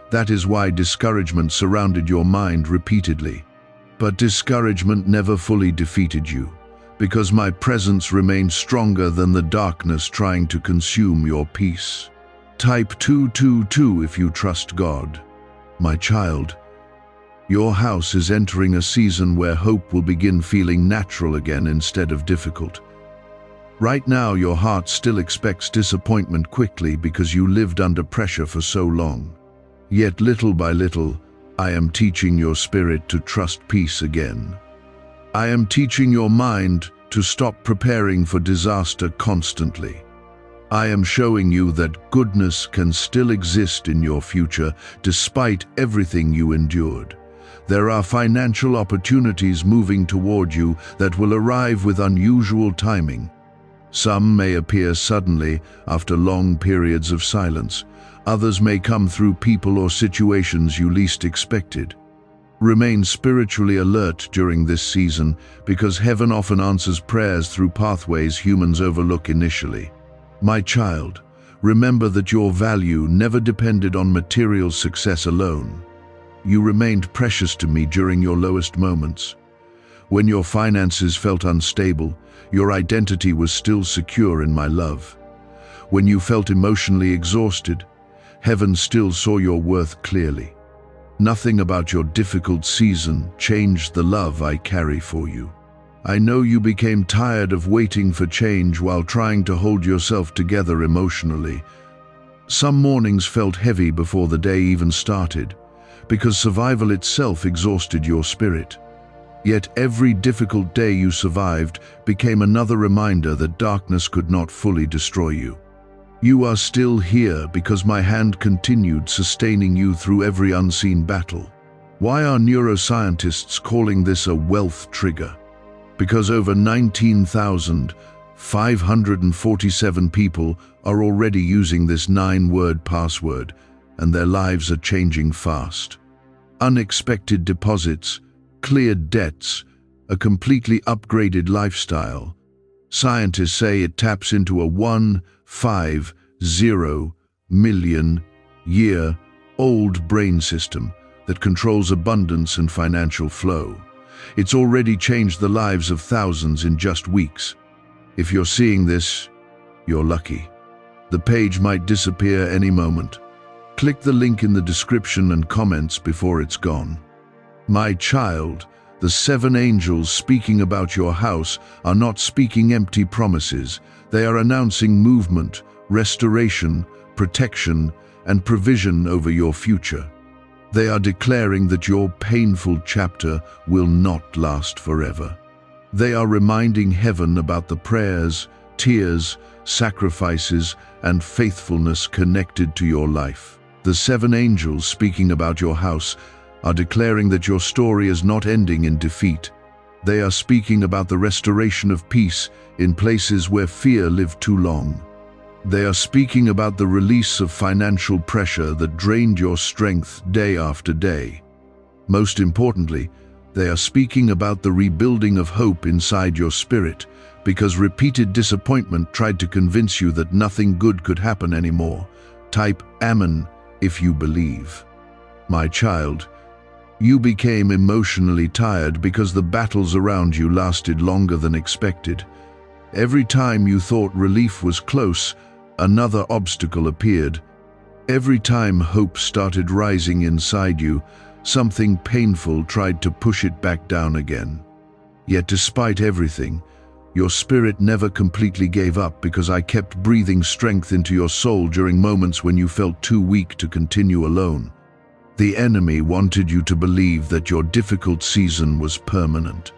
That is why discouragement surrounded your mind repeatedly. But discouragement never fully defeated you, because my presence remained stronger than the darkness trying to consume your peace. Type 222 if you trust God. My child, your house is entering a season where hope will begin feeling natural again instead of difficult. Right now, your heart still expects disappointment quickly because you lived under pressure for so long. Yet little by little, I am teaching your spirit to trust peace again. I am teaching your mind to stop preparing for disaster constantly. I am showing you that goodness can still exist in your future despite everything you endured. There are financial opportunities moving toward you that will arrive with unusual timing. Some may appear suddenly after long periods of silence. Others may come through people or situations you least expected. Remain spiritually alert during this season because heaven often answers prayers through pathways humans overlook initially. My child, remember that your value never depended on material success alone. You remained precious to me during your lowest moments. When your finances felt unstable, your identity was still secure in my love. When you felt emotionally exhausted, heaven still saw your worth clearly. Nothing about your difficult season changed the love I carry for you. I know you became tired of waiting for change while trying to hold yourself together emotionally. Some mornings felt heavy before the day even started, because survival itself exhausted your spirit. Yet every difficult day you survived became another reminder that darkness could not fully destroy you. You are still here because my hand continued sustaining you through every unseen battle. Why are neuroscientists calling this a wealth trigger? Because over 19,547 people are already using this 9-word password, and their lives are changing fast. Unexpected deposits, cleared debts, a completely upgraded lifestyle. Scientists say it taps into a 150 million year old brain system that controls abundance and financial flow. It's already changed the lives of thousands in just weeks. If you're seeing this, you're lucky. The page might disappear any moment. Click the link in the description and comments before it's gone. My child, the 7 angels speaking about your house are not speaking empty promises. They are announcing movement, restoration, protection, and provision over your future. They are declaring that your painful chapter will not last forever. They are reminding heaven about the prayers, tears, sacrifices, and faithfulness connected to your life. The 7 angels speaking about your house are declaring that your story is not ending in defeat. They are speaking about the restoration of peace in places where fear lived too long. They are speaking about the release of financial pressure that drained your strength day after day. Most importantly, they are speaking about the rebuilding of hope inside your spirit, because repeated disappointment tried to convince you that nothing good could happen anymore. Type Amen if you believe. My child, you became emotionally tired because the battles around you lasted longer than expected. Every time you thought relief was close, another obstacle appeared. Every time hope started rising inside you, something painful tried to push it back down again. Yet despite everything, your spirit never completely gave up, because I kept breathing strength into your soul during moments when you felt too weak to continue alone. The enemy wanted you to believe that your difficult season was permanent.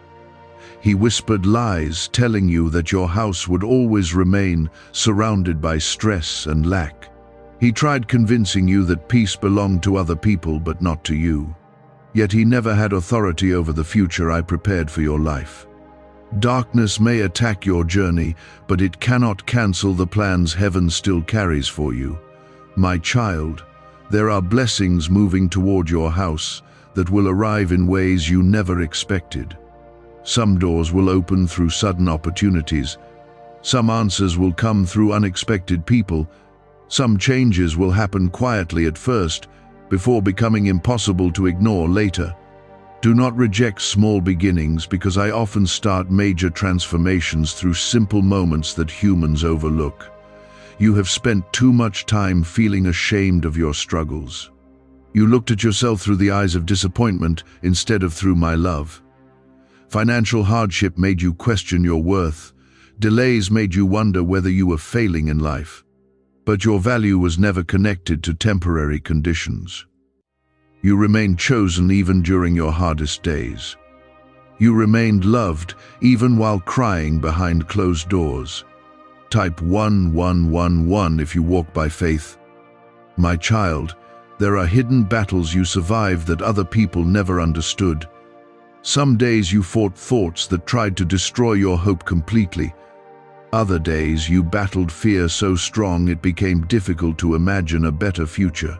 He whispered lies, telling you that your house would always remain surrounded by stress and lack. He tried convincing you that peace belonged to other people but not to you. Yet he never had authority over the future I prepared for your life. Darkness may attack your journey, but it cannot cancel the plans heaven still carries for you. My child, there are blessings moving toward your house that will arrive in ways you never expected. Some doors will open through sudden opportunities. Some answers will come through unexpected people. Some changes will happen quietly at first, before becoming impossible to ignore later. Do not reject small beginnings, because I often start major transformations through simple moments that humans overlook. You have spent too much time feeling ashamed of your struggles. You looked at yourself through the eyes of disappointment instead of through my love. Financial hardship made you question your worth. Delays made you wonder whether you were failing in life. But your value was never connected to temporary conditions. You remained chosen even during your hardest days. You remained loved even while crying behind closed doors. Type 1111 if you walk by faith. My child, there are hidden battles you survived that other people never understood. Some days you fought thoughts that tried to destroy your hope completely. Other days you battled fear so strong it became difficult to imagine a better future.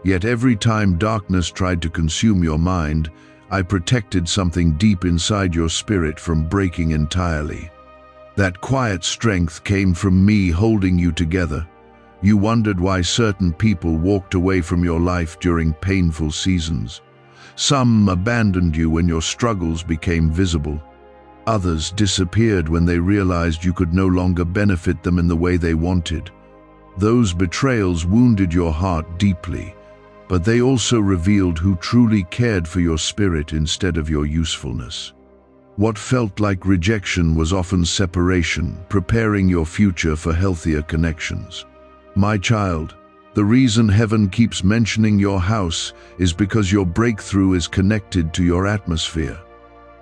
Yet every time darkness tried to consume your mind, I protected something deep inside your spirit from breaking entirely. That quiet strength came from me holding you together. You wondered why certain people walked away from your life during painful seasons. Some abandoned you when your struggles became visible. Others disappeared when they realized you could no longer benefit them in the way they wanted. Those betrayals wounded your heart deeply, but they also revealed who truly cared for your spirit instead of your usefulness. What felt like rejection was often separation, preparing your future for healthier connections. My child, the reason heaven keeps mentioning your house is because your breakthrough is connected to your atmosphere.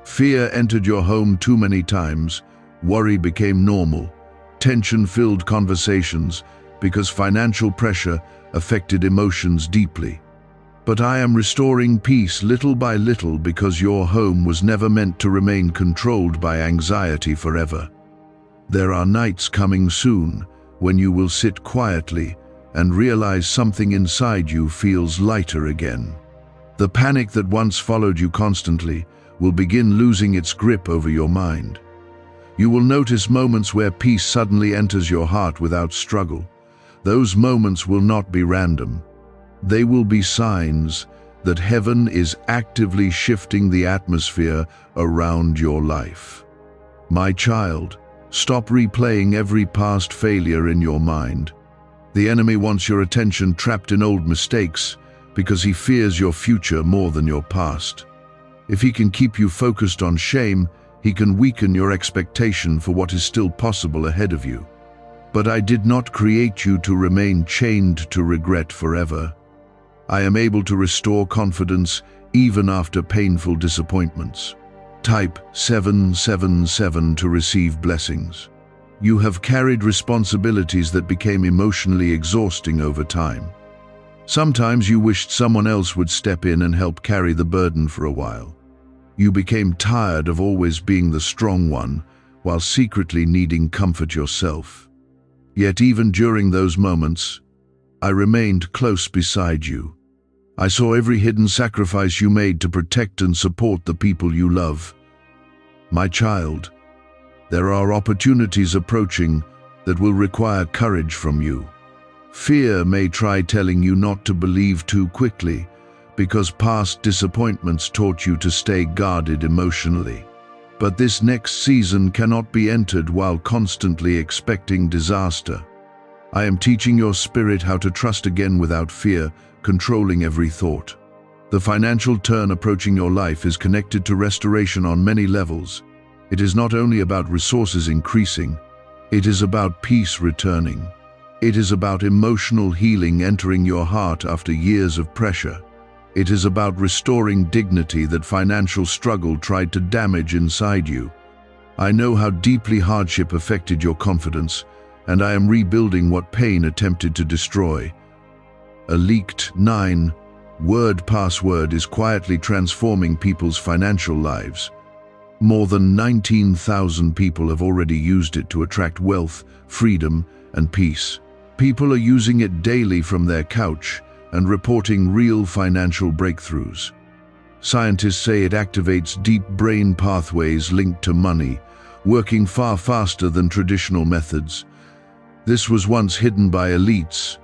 Fear entered your home too many times, worry became normal, tension filled conversations, because financial pressure affected emotions deeply. But I am restoring peace little by little, because your home was never meant to remain controlled by anxiety forever. There are nights coming soon when you will sit quietly and realize something inside you feels lighter again. The panic that once followed you constantly will begin losing its grip over your mind. You will notice moments where peace suddenly enters your heart without struggle. Those moments will not be random. They will be signs that heaven is actively shifting the atmosphere around your life. My child, stop replaying every past failure in your mind. The enemy wants your attention trapped in old mistakes because he fears your future more than your past. If he can keep you focused on shame, he can weaken your expectation for what is still possible ahead of you. But I did not create you to remain chained to regret forever. I am able to restore confidence even after painful disappointments. Type 777 to receive blessings. You have carried responsibilities that became emotionally exhausting over time. Sometimes you wished someone else would step in and help carry the burden for a while. You became tired of always being the strong one, while secretly needing comfort yourself. Yet even during those moments, I remained close beside you. I saw every hidden sacrifice you made to protect and support the people you love. My child, there are opportunities approaching that will require courage from you. Fear may try telling you not to believe too quickly, because past disappointments taught you to stay guarded emotionally. But this next season cannot be entered while constantly expecting disaster. I am teaching your spirit how to trust again without fear, controlling every thought. The financial turn approaching your life is connected to restoration on many levels. It is not only about resources increasing, it is about peace returning. It is about emotional healing entering your heart after years of pressure. It is about restoring dignity that financial struggle tried to damage inside you. I know how deeply hardship affected your confidence, and I am rebuilding what pain attempted to destroy. A leaked 9-word password is quietly transforming people's financial lives. More than 19,000 people have already used it to attract wealth, freedom, and peace. People are using it daily from their couch and reporting real financial breakthroughs. Scientists say it activates deep brain pathways linked to money, working far faster than traditional methods. This was once hidden by elites,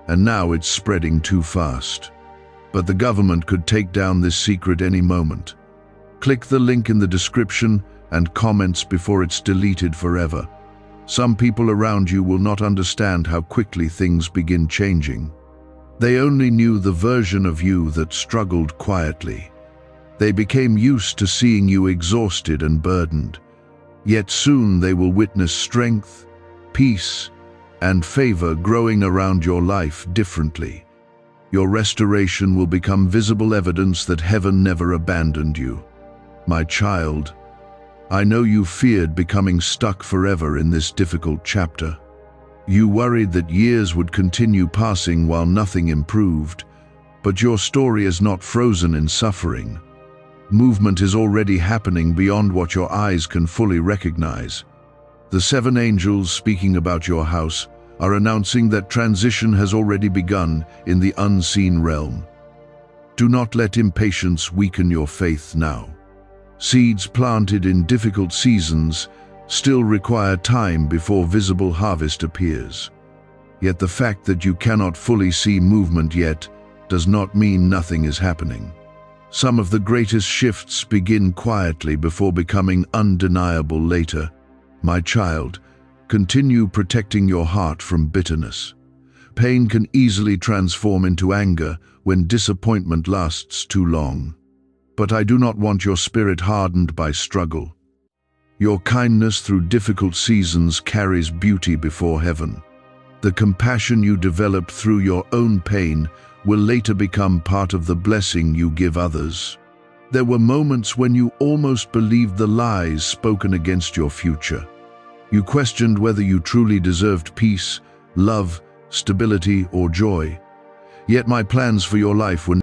and now it's spreading too fast. But the government could take down this secret any moment. Click the link in the description and comments before it's deleted forever. Some people around you will not understand how quickly things begin changing. They only knew the version of you that struggled quietly. They became used to seeing you exhausted and burdened. Yet soon they will witness strength, peace, and favor growing around your life differently. Your restoration will become visible evidence that heaven never abandoned you. My child, I know you feared becoming stuck forever in this difficult chapter. You worried that years would continue passing while nothing improved, but your story is not frozen in suffering. Movement is already happening beyond what your eyes can fully recognize. The 7 angels speaking about your house are announcing that transition has already begun in the unseen realm. Do not let impatience weaken your faith now. Seeds planted in difficult seasons still require time before visible harvest appears. Yet the fact that you cannot fully see movement yet does not mean nothing is happening. Some of the greatest shifts begin quietly before becoming undeniable later. My child, continue protecting your heart from bitterness. Pain can easily transform into anger when disappointment lasts too long. But I do not want your spirit hardened by struggle. Your kindness through difficult seasons carries beauty before heaven. The compassion you developed through your own pain will later become part of the blessing you give others. There were moments when you almost believed the lies spoken against your future. You questioned whether you truly deserved peace, love, stability, or joy. Yet my plans for your life were